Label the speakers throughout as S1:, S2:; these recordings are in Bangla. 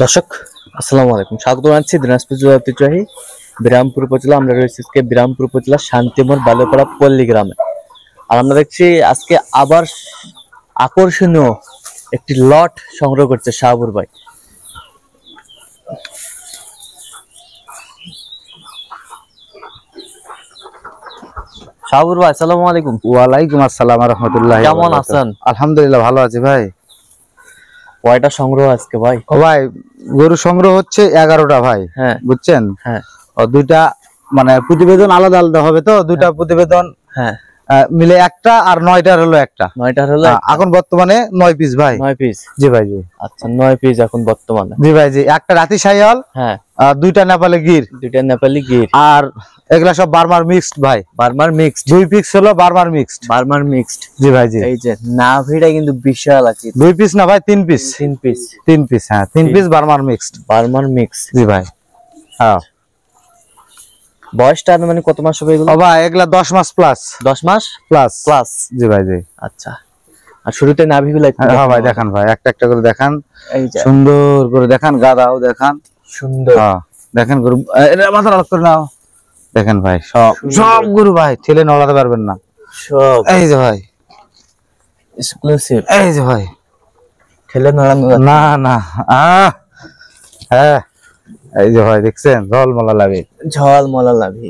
S1: দর্শক আসসালামু আলাইকুম, স্বাগত জানাচ্ছি দিনাজপুর জেলা ঐতিহ্যবাহী বিরামপুর উপজেলা। আমরা রয়েছি আজকে বিরামপুর উপজেলা শান্তিমোড় বালুপাড়া পল্লী গ্রামে। আর আমরা দেখছি আজকে আবার আকর্ষণীয় একটি লট সংগ্রহ করছে শাহাবুর ভাই। শাহাবুর ভাই আসসালামু আলাইকুম।
S2: ওয়ালাইকুম আসসালাম রাহমাতুল্লাহ।
S1: কেমন আছেন?
S2: আলহামদুলিল্লাহ ভালো আছি ভাই।
S1: কয়টা সংগ্রহ আজকে ভাই?
S2: ও ভাই, গরু সংগ্রহ হচ্ছে 11টা ভাই।
S1: হ্যাঁ
S2: বুঝছেন?
S1: হ্যাঁ।
S2: ও দুইটা মানে প্রতিবেদন আলাদা আলাদা হবে, তো দুইটা প্রতিবেদন
S1: হ্যাঁ
S2: মিলে একটা, আর 9টার হলো একটা।
S1: 9টার হলো
S2: এখন বর্তমানে 9 পিস ভাই।
S1: 9 পিস?
S2: জি ভাই জি।
S1: আচ্ছা 9 পিস এখন বর্তমানে?
S2: জি ভাই জি। একটা রাতি শাহিওয়াল,
S1: হ্যাঁ,
S2: আর দুইটা নেপালি গির।
S1: দুইটা নেপালি গির।
S2: আর এগুলা সব বার্মার মিক্সড ভাই।
S1: বার্মার মিক্সড?
S2: 2 পিস হলো বার্মার মিক্সড।
S1: বার্মার মিক্সড?
S2: জি ভাই জি।
S1: এই যে নাভিটা কিন্তু বিশাল আছে।
S2: 2 পিস না ভাই, 3 পিস।
S1: 3 পিস?
S2: 3 পিস, হ্যাঁ 3 পিস বার্মার মিক্সড।
S1: বার্মার মিক্স?
S2: জি ভাই। হ্যাঁ।
S1: বয়সটা মানে কত মাস হবে এগুলো?
S2: ও ভাই এগুলা 10 মাস প্লাস।
S1: 10 মাস
S2: প্লাস
S1: প্লাস?
S2: জি ভাই জি।
S1: আচ্ছা, আর শুরুতে নাভিগুলো একটু
S2: হ্যাঁ ভাই দেখান ভাই, একটা একটা করে দেখান,
S1: এই যে
S2: সুন্দর করে দেখান, গাদাও দেখান
S1: সুন্দর।
S2: হ্যাঁ দেখেন গরু, এটা মাথা আলাদা করে নাও। দেখেন ভাই সব সব গরু ভাই, ঠেলে নড়াতে পারবেন না
S1: সব।
S2: এই যে ভাই
S1: এক্সক্লুসিভ।
S2: এই যে ভাই,
S1: ঠেলে নাড়ানো
S2: না না হ্যাঁ এই যে ভাই দেখছেন, ঝলমলা লাভি,
S1: ঝলমলা লাভি।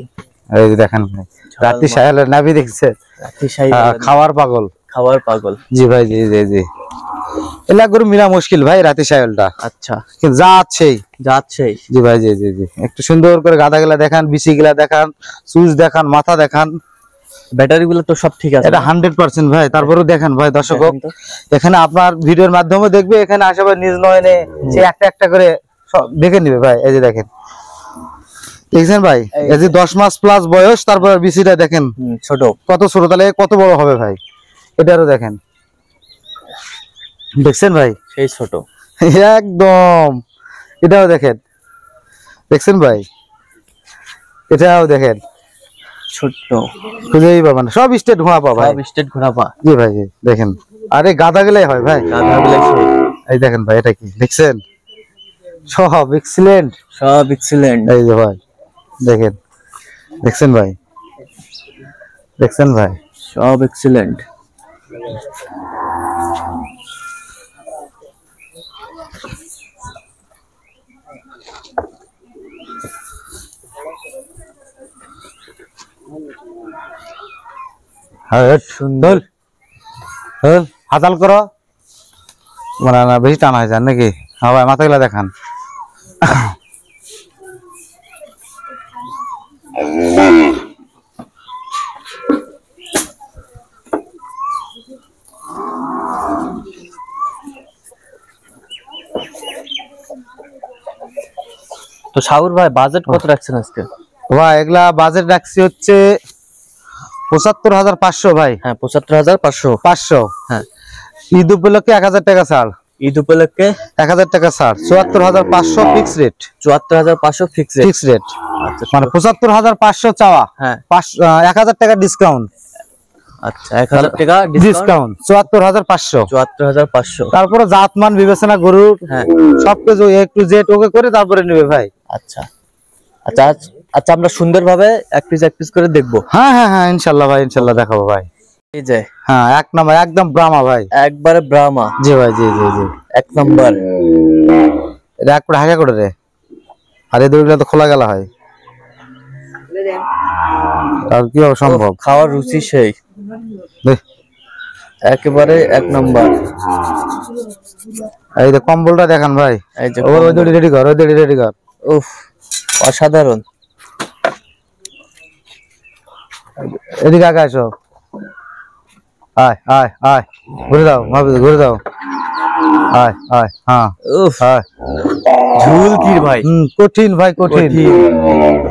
S2: এই যে দেখেন ভাই, রাতি শায়ালের নাভি দেখছেন,
S1: রাতি শাহী
S2: খাওয়ার পাগল।
S1: খাওয়ার পাগল?
S2: জি ভাই জি জি জি। এলা গরু মিলা মুশকিল ভাই, রাতি শায়ালটা।
S1: আচ্ছা,
S2: কিন্তু যা আছেই
S1: যাচ্ছেই।
S2: জি ভাই জি জি জি। একটু সুন্দর করে গাদা গুলা দেখান, বিসি গুলা দেখান, সুজ দেখান, মাথা দেখান।
S1: ব্যাটারি গুলো তো সব ঠিক আছে?
S2: এটা 100% ভাই। তারপরেও দেখেন ভাই দর্শক, এখানে আপনার ভিডিওর মাধ্যমে দেখবে, এখানে আশেপাশে নিজ নয়নে সে একটা একটা করে সব দেখে নিবে ভাই। এই যে দেখেন, দেখছেন ভাই, এই যে 10 মাস প্লাস বয়স, তারপর বিসিটা দেখেন
S1: ছোট,
S2: কত ছোট, তাহলে কত বড় হবে ভাই। এটারও দেখেন, দেখছেন ভাই
S1: সেই ছোট
S2: একদম। এটাও দেখেন, দেখছেন ভাই, এটাও দেখেন,
S1: ছোট্ট,
S2: খুঁজেই পাবেন, সব স্টেট ঘোড়া পা ভাই,
S1: সব স্টেট ঘোড়া পা।
S2: জি ভাই জি। দেখেন, আরে গাদা গেলেই হয় ভাই,
S1: গাধা গুলো সেই।
S2: এই দেখেন ভাই, এটা কি দেখছেন, সব এক্সিলেন্ট,
S1: সব এক্সিলেন্ট।
S2: এই যে ভাই দেখেন, দেখছেন ভাই, দেখছেন ভাই,
S1: সব এক্সিলেন্ট।
S2: হ্যাঁ সুন্দর। হ্যাঁ হাতাল করো, মানে না বেশি টানা হয়ে যান নাকি? হ্যাঁ ভাই মাথাগুলা দেখান।
S1: তো শাহুর ভাই বাজেট কত রাখছেন আজকে?
S2: ভাই এগুলা বাজেট রাখছি হচ্ছে ৭৫,৫০০ ভাই।
S1: হ্যাঁ ৭৫,৫০০।
S2: 500।
S1: হ্যাঁ,
S2: ঈদ উপলক্ষে 1000 টাকা ছাড়।
S1: ঈদ উপলক্ষে
S2: 1000 টাকা ছাড়। ৭৪,৫০০ fix rate.
S1: ৭৪,৫০০ fix rate?
S2: Fix rate
S1: আচ্ছা,
S2: মানে ৭৫,৫০০ চাওয়া।
S1: হ্যাঁ
S2: 1000 টাকা ডিসকাউন্ট।
S1: আচ্ছা 1000 টাকা
S2: ডিসকাউন্ট, ৭৪,৫০০।
S1: ৭৪,৫০০।
S2: তারপরে জাতমান বিবেচনা গরুর
S1: হ্যাঁ
S2: সবকিছু এ টু জেড ওকে করে তারপরে নেবে ভাই।
S1: আচ্ছা আচ্ছা আচ্ছা, আমরা সুন্দরভাবে এক পিস করে দেখবো।
S2: হ্যাঁ হ্যাঁ হ্যাঁ ইনশাল্লাহ ভাই, ইনশাল্লাহ দেখাবো ভাই।
S1: এই যে
S2: হ্যাঁ এক নাম্বার, একদম ব্রাহ্মা ভাই,
S1: একবারে ব্রাহ্মা।
S2: জি ভাই জি জি জি।
S1: এক নাম্বার।
S2: এটা এক করে হাঁকা করে রে, আর এই দড়িগুলো তো খোলা গেলা হয়, আর কি হবে সম্ভব?
S1: খাওয়ার রুচি সেই,
S2: দেখ
S1: একেবারে এক নাম্বার।
S2: এই যে কম্বলটা দেখান ভাই,
S1: এই যে
S2: ওই দড়ি রেডি কর, ওই দড়ি রেডি কর।
S1: উফ অসাধারণ।
S2: এদিকে আগে আসো, আয় আয় আয়, ঘুরে দাও ভাবি, ঘুরে দাও, আয় আয়। হ্যাঁ
S1: উফ
S2: আয়,
S1: ঝুল কি ভাই?
S2: কঠিন ভাই কঠিন,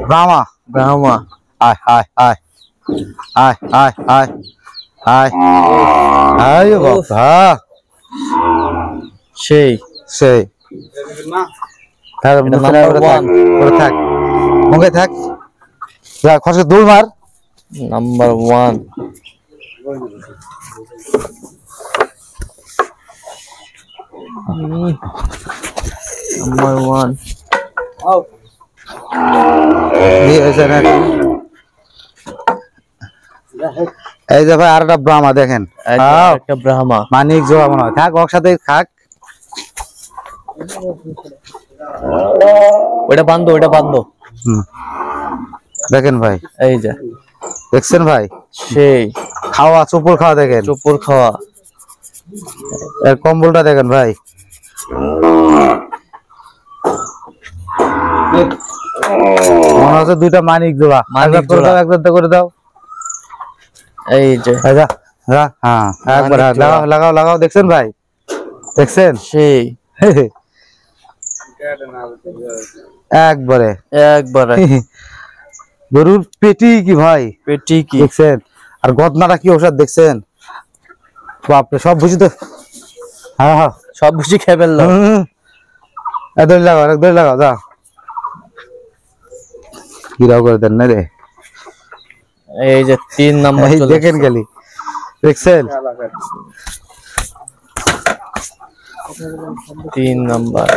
S2: ব্রাহ্মা
S1: ব্রাহ্মা।
S2: আয় আয় আয় আয় আয় আয় আয় আয় বাবা,
S1: সেই
S2: সেই থাক, থাক মুখে থাক, যা খসে দৌড় মার।
S1: নাম্বার 1। নাম্বার 1
S2: এই যে ভাই আরেকটা ব্রাহ্মা দেখেন,
S1: একটা ব্রাহ্মা
S2: মানিক জোড়া মনে হয়, থাক ওর সাথে থাক।
S1: ওটা বান্ধো, ওটা বান্ধো।
S2: দেখেন ভাই,
S1: এই যে
S2: দেখছেন ভাই,
S1: সেই
S2: খাওয়া চোপড় খাওয়া দেখেন,
S1: চোপড় খাওয়া।
S2: এর কম্বলটা দেখেন ভাই, মনে হচ্ছে দুইটা মানিক জোড়া।
S1: মানিক জোড়া।
S2: একবার করে দাও।
S1: এই যে
S2: হ্যাঁ একবার লাগাও লাগাও লাগাও, দেখছেন ভাই, দেখছেন
S1: সেই
S2: একবারে
S1: একবারে
S2: গরুর পেটি কি ভাই,
S1: পেটি কি
S2: দেখছেন, আর গদনাটা কি ওষুধ দেখছেন, বাপরে সব বুঝি তো। হ্যাঁ হ্যাঁ
S1: সব বুঝি খেয়ে ফেললো।
S2: দড়ি লাগাও, দড়ি লাগাও, যা গিরাও করে দেন না রে।
S1: এই যে 3 নাম্বার চলে
S2: দেখেন গেলি, দেখছেন
S1: 3 নাম্বার।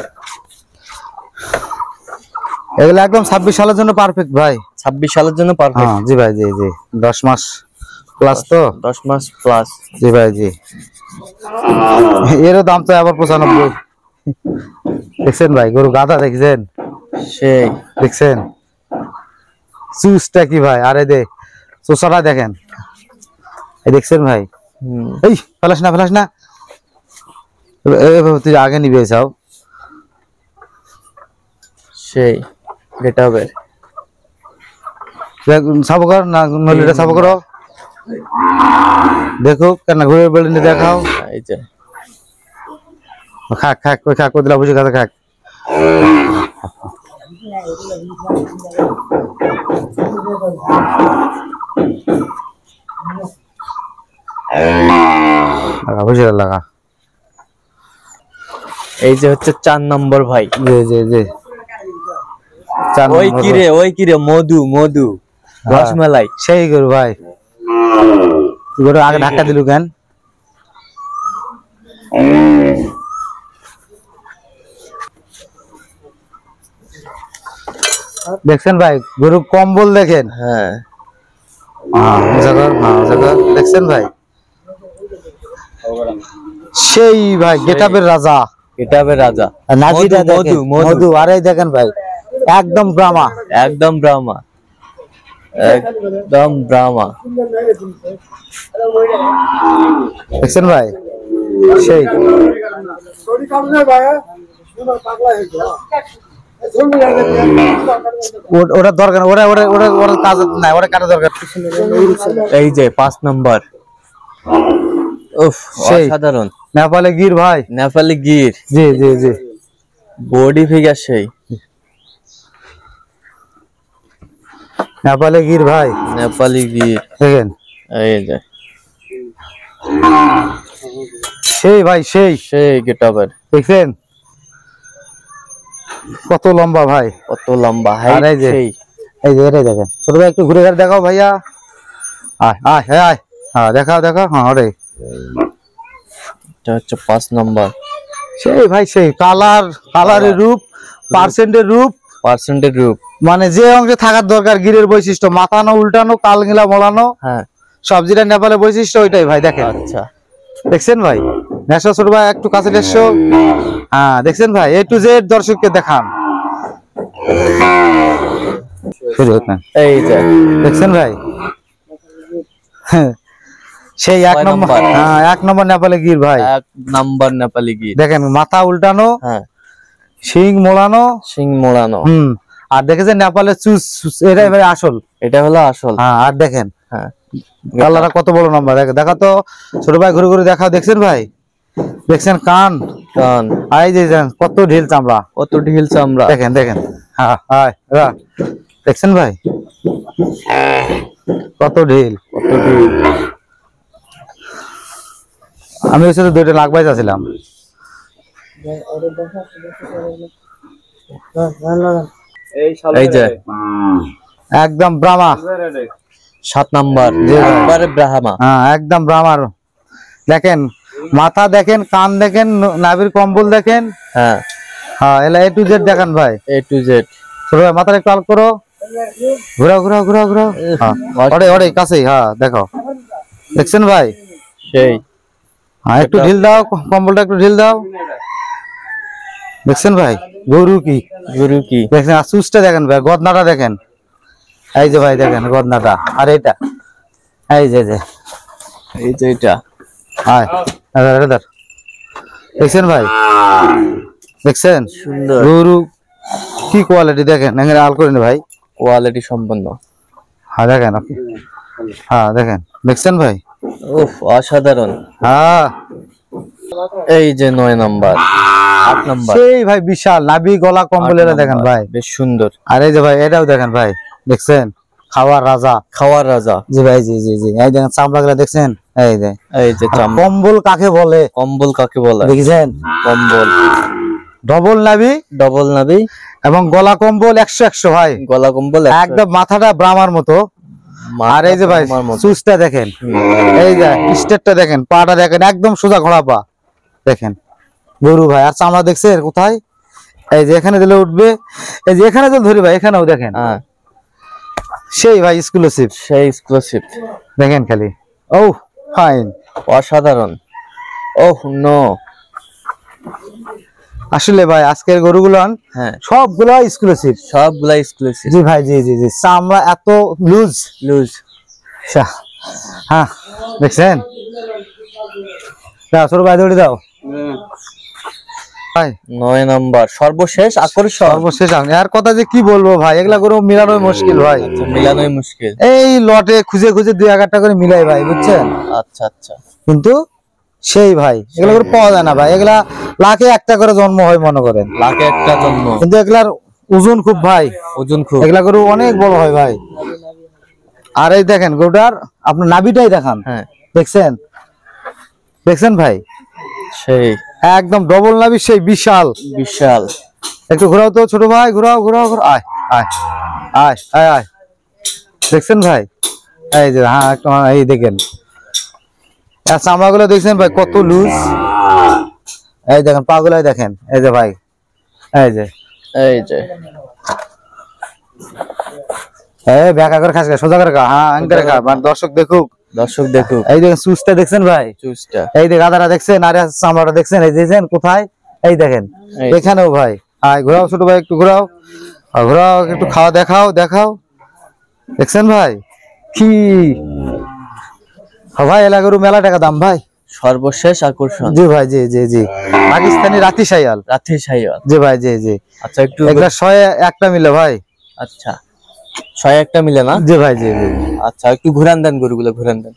S2: এগুলো একদম 26 সালের জন্য পারফেক্ট ভাই।
S1: 26 সালের জন্য পারফেক্ট।
S2: হ্যাঁ জি ভাই, জি জি 10 মাস প্লাস তো,
S1: 10 মাস প্লাস।
S2: জি ভাই জি। এর দাম তো আবার 95। দেখছেন ভাই গরু গাদা দেখছেন,
S1: সেই
S2: দেখছেন চুসটা কি ভাই, আরে দে চোষাটা দেখেন, এই দেখছেন ভাই। এই ফেলাস না, ফেলাস না, তুই আগে নিবে চাও।
S1: সেই গেটা হবে
S2: সাবো কর না, নলিটা সাবো করো, দেখো কেন ঘুরে বেড়ে দেখাও।
S1: এই যে
S2: খাক খাক কই খাক কই দিলা, বুঝে খাক খাক। লাগা বুঝে লাগা।
S1: এই যে হচ্ছে 4 নম্বর ভাই।
S2: জি জি জি,
S1: ওই কি রে মধু মধু রসমালাই
S2: সেই গরু ভাই। তুই গরু আগে ধাক্কা দিলু কেন? দেখছেন ভাই গরু কম্বল দেখেন।
S1: হ্যাঁ
S2: দেখছেন ভাই, সেই ভাই গেটাবের রাজা,
S1: গেটাবের রাজা।
S2: নাভিটা দেখেন মধু, আরে দেখেন ভাই একদম ব্রাহ্মা,
S1: একদম ব্রাহ্মা, একদম ব্রাহ্মা।
S2: দেখছেন ভাই সেই ওটা দরকার, ওরা ওরা ওরা ওরা কাজ নাই, ওরা কাটা দরকার।
S1: এই যে 5 নাম্বার, উফ অসাধারণ
S2: নেপালে গির ভাই,
S1: নেপালি গির।
S2: জি জি জি,
S1: বডি ফিগার সেই
S2: নেপালে গির ভাই,
S1: নেপালি গির
S2: দেখেন।
S1: এই যে
S2: সেই ভাই সেই
S1: সেই গেটাবের,
S2: দেখছেন কত লম্বা ভাই,
S1: কত লম্বা
S2: আর
S1: হাইট
S2: এই যে
S1: সেই।
S2: এই যে এটাই দেখেন। ছোট ভাই একটু ঘুরে ঘুরে দেখাও ভাইয়া, আয় আয় আয়, হ্যাঁ দেখাও দেখাও, হ্যাঁ ওটাই।
S1: এটা হচ্ছে 5 নাম্বার,
S2: সেই ভাই সেই কালার, কালারের রূপ, পার্সেন্টের রূপ,
S1: পার্সেন্টের রূপ,
S2: মানে যে অংশে থাকার দরকার গিরের বৈশিষ্ট্য, মাথানো উল্টানো কালগিলা মোড়ানো,
S1: হ্যাঁ
S2: সব যেটা নেপালের বৈশিষ্ট্য ওইটাই ভাই দেখেন।
S1: আচ্ছা
S2: দেখছেন ভাই, নেশো ছোট ভাই একটু কাছে নেশো, হ্যাঁ দেখছেন ভাই, এ টু জেড দর্শককে দেখান।
S1: এই যে
S2: দেখছেন ভাই সেই 1 নম্বর, হ্যাঁ 1 নম্বর নেপালে গির ভাই,
S1: 1 নাম্বার নেপালি গির।
S2: দেখেন মাথা উল্টানো,
S1: হ্যাঁ
S2: শিং মোড়ানো,
S1: সিং মোড়ানো।
S2: আর দেখেছেন নেপালের চুস, এটাই ভাই আসল,
S1: এটা হলো আসল।
S2: হ্যাঁ আর দেখেন
S1: হ্যাঁ
S2: কালারটা কত বড় লম্বা, দেখেন দেখা তো ছোট ভাই ঘুরে ঘুরে দেখাও। দেখছেন ভাই, দেখছেন কান
S1: কান,
S2: এই যে কত ঢিল চামড়া,
S1: কত ঢিল চামড়া,
S2: দেখেন দেখেন, হ্যাঁ হ্যাঁ দেখছেন ভাই কত ঢিল,
S1: কত ঢিল।
S2: আমি ওই সাথে 2টা লাখ বাইজ আছিলাম।
S1: এই যে
S2: একদম ব্রাহ্মা
S1: 7 নাম্বার, একবারে ব্রাহ্মা।
S2: হ্যাঁ একদম ব্রাহ্মার। দেখেন মাথা দেখেন, কান দেখেন, নাভির কম্বল দেখেন,
S1: হ্যাঁ
S2: হ্যাঁ এলা A to Z দেখান ভাই।
S1: A to Z।
S2: ছোট ভাই মাথাটা একটু আল করো, ঘোরাও ঘোরাও ঘোরাও ঘোরাও। হ্যাঁ ওরে ওরে কাছেই, হ্যাঁ দেখো, দেখছেন ভাই?
S1: সেই।
S2: হ্যাঁ একটু ঢিল দাও, কম্বলটা একটু ঢিল দাও। দেখছেন ভাই? গরু কি,
S1: গরু কি
S2: দেখছেন? আর সুসটা দেখেন ভাই, গদনাটা দেখেন, এই যে ভাই দেখেন গদনাটা। আর এটা এই যে
S1: এটা
S2: হায় এদার, দেখছেন ভাই? দেখছেন
S1: সুন্দর
S2: গরু কি কোয়ালিটি দেখেন, এখানে আল করেন ভাই,
S1: কোয়ালিটি সম্পন্ন।
S2: হ্যাঁ দেখেন আপনি, হ্যাঁ দেখেন, দেখছেন ভাই?
S1: উফ অসাধারণ।
S2: হ্যাঁ
S1: এই যে 9 নাম্বার, 8 নাম্বার,
S2: সেই ভাই বিশাল নাভি গলা কম্বলেরা দেখেন ভাই,
S1: বেশ সুন্দর।
S2: আর এই যে ভাই এটাও দেখেন ভাই, দেখছেন? খাওয়ার রাজা,
S1: খাওয়ার রাজা।
S2: জি ভাই, জি জি জি, এই দেখেন চামড়াগুলো দেখছেন? এই যে কম্বল কাকে বলে,
S1: কম্বল কাকে বলে
S2: দেখছেন?
S1: কম্বল
S2: ডবল নাভি,
S1: ডবল নাভি,
S2: এবং গলা কম্বল 100 ভাই,
S1: গলা কম্বল
S2: একদম মাথাটা ব্রাহ্মার মতো। আর এই যে ভাই সুসটা দেখেন, এই যে স্টেটটা দেখেন, পাটা দেখেন একদম সোজা ঘোড়া পা দেখেন গরু ভাই। আর চামড়া দেখছেন কোথায়? এই যে এখানে দিলে উঠবে, এই যে এখানে দিলে ধরি ভাই, এখানেও দেখেন। সেই ভাই এক্সক্লুসিভ, সেই এক্সক্লুসিভ দেখেন খালি। ও ফাইন,
S1: অসাধারণ। ওহ নো,
S2: আসলে ভাই আজকের গরুগুলো সবগুলো এক্সক্লুসিভ,
S1: সবগুলা এক্সক্লুসিভ।
S2: জি ভাই, জি জি জি, চামড়া এত লুজ
S1: লুজ।
S2: হ্যাঁ দেখছেন? দাও ছোট ভাই, দৌড়ে দাও ভাই।
S1: 9 নাম্বার সর্বশেষ আকর্ষণ,
S2: সর্বশেষ। আর কথা যে কি বলবো ভাই, এগুলা গরু মিলানোই মুশকিল ভাই,
S1: মিলানোই মুশকিল।
S2: এই লটে খুঁজে খুঁজে 2-1 করে মিলাই ভাই, বুঝছেন?
S1: আচ্ছা আচ্ছা,
S2: কিন্তু সেই ভাই এগুলা করে পাওয়া যায় না ভাই, এগুলা লাখে একটা করে জন্ম হয় মনে করেন,
S1: লাখে একটা জন্ম,
S2: কিন্তু এগুলার ওজন খুব ভাই,
S1: ওজন খুব,
S2: এগুলা গরু অনেক বড় হয় ভাই। আর এই দেখেন গরুটার আপনার নাভিটাই দেখান,
S1: হ্যাঁ
S2: দেখছেন? দেখছেন ভাই?
S1: সেই
S2: একদম ডবল নাভি, সেই বিশাল
S1: বিশাল।
S2: একটু ঘোরাও তো ছোট ভাই, ঘোরাও ঘোরাও ঘোরাও, আয় আয় আয় আয় আয়, দেখছেন ভাই? এই যে হ্যাঁ একটু, এই দেখেন চামড়াগুলো দেখছেন ভাই কত লুজ, এই দেখেন পাগুলাই দেখেন, এই যে ভাই, এই যে ব্যাকা করে খাস, সোজা করে খা, হ্যাঁ আঙ্কে খা, মানে দর্শক দেখুক, দর্শক দেখুক। এই দেখেন চুজটা দেখছেন ভাই, চুজটা এই যে গাদাটা দেখছেন, আর চামড়াটা দেখছেন, এই দেখছেন কোথায়? এই দেখেন এখানেও ভাই। আয় ঘোরাও ছোট ভাই, একটু ঘোরাও ঘোরাও, একটু খাওয়া দেখাও দেখাও, দেখছেন ভাই? কি ভাই এলাকার মেলা টাকা দাম ভাই,
S1: সর্বশেষ আকর্ষণ।
S2: জি ভাই, জি জি জি, পাকিস্তানি রাতি শাইয়াল,
S1: রাতি শাইয়াল,
S2: জি ভাই, জি জি।
S1: আচ্ছা একটু
S2: এগুলা 101টা মিলে ভাই।
S1: আচ্ছা 101টা মিলে না?
S2: জি ভাই, জি জি।
S1: আচ্ছা একটু ঘুরান দেন, গরুগুলো ঘুরান দেন।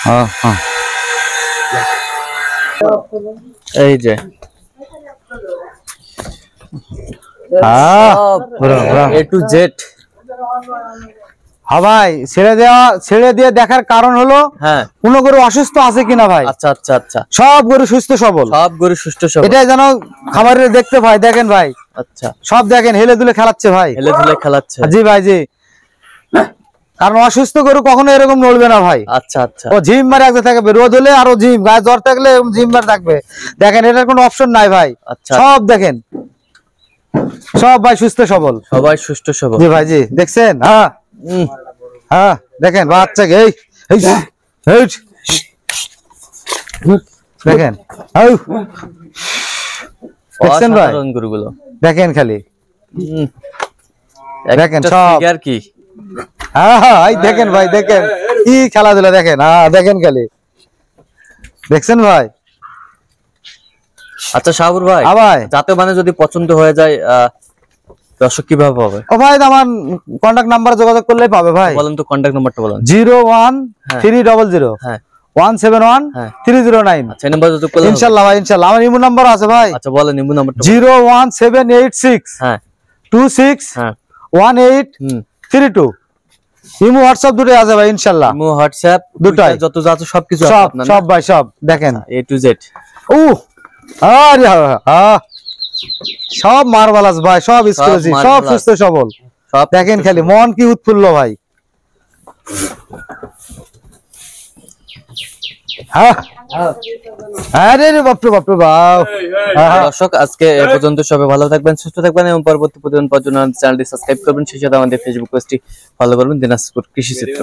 S2: হ্যাঁ হ্যাঁ,
S1: এই যে A to Z।
S2: হ্যাঁ ভাই, ছেড়ে দিয়ে দেখার কারণ হলো কোন গরু অসুস্থ আছে কিনা ভাই।
S1: আচ্ছা আচ্ছা আচ্ছা,
S2: সব গরু সুস্থ সবল,
S1: সব গরু সুস্থ সবল,
S2: এটাই যেন খামারে দেখতে ভাই, দেখেন ভাই। আচ্ছা সব দেখেন হেলে দুলে খেলাচ্ছে ভাই,
S1: হেলে দুলে খেলাচ্ছে,
S2: জি ভাই, জি। কারণ অসুস্থ গরু কখনো এরকম নড়বে না ভাই।
S1: আচ্ছা আচ্ছা,
S2: ও জিম মারে একদম থাকবে, রোদ হলে আরো জিম, গায়ে জ্বর থাকলে জিম মারে থাকবে, দেখেন এটার কোনো অপশন নাই ভাই।
S1: আচ্ছা
S2: সব দেখেন, সব ভাই সুস্থ সবল,
S1: সবাই সুস্থ সবল,
S2: জি ভাই, জি। দেখছেন? হ্যাঁ হ্যাঁ দেখেন বাচ্চাকে, এই দেখেন, দেখছেন ভাই
S1: গরুগুলো
S2: দেখেন খালি, দেখেন সব
S1: আর কি।
S2: হ্যাঁ হ্যাঁ দেখেন ভাই, দেখেন কি খেলাধুলা, দেখেন হ্যাঁ দেখেন খালি, দেখছেন ভাই?
S1: আচ্ছা শাহপুর ভাই,
S2: ভাই
S1: যাতে মানে যদি পছন্দ হয়ে যায় দর্শক কিভাবে পাবে?
S2: ও ভাই আমার কন্টাক্ট নাম্বারে যোগাযোগ করলেই পাবে ভাই।
S1: বলেন তো কন্টাক্ট নাম্বারটা বলেন।
S2: 01300 171 309।
S1: আচ্ছা এই নাম্বার যোগাযোগ করলে
S2: ইনশাআল্লাহ ভাই, ইনশাআল্লাহ। আমার ইমো নাম্বার আছে ভাই।
S1: আচ্ছা বলেন ইমো নাম্বারটা।
S2: 01786 26 1832। ইমো হোয়াটসঅ্যাপ দুটোই আছে ভাই, ইনশাআল্লাহ।
S1: ইমো হোয়াটসঅ্যাপ দুটোই, যত যা আছে সবকিছু আছে আপনার,
S2: সব ভাই সব দেখেন,
S1: A to Z।
S2: আরে সব মার্ভেলাস ভাই, সব এক্সক্লুসিভ, সব সুস্থ সবল, সব দেখেন খালি, মন কি উৎফুল্ল ভাই। হ্যাঁ আরে রে বাপরে বাপরে বাপ।
S1: দর্শক আজকে এ পর্যন্ত, সবাই ভালো থাকবেন, সুস্থ থাকবেন এবং পরবর্তী প্রতিদিন পাওয়ার জন্য চ্যানেলটি সাবস্ক্রাইব করবেন, সেই সাথে আমাদের ফেসবুক পেজটি ফলো করবেন, দিনাজপুর কৃষি চিত্র।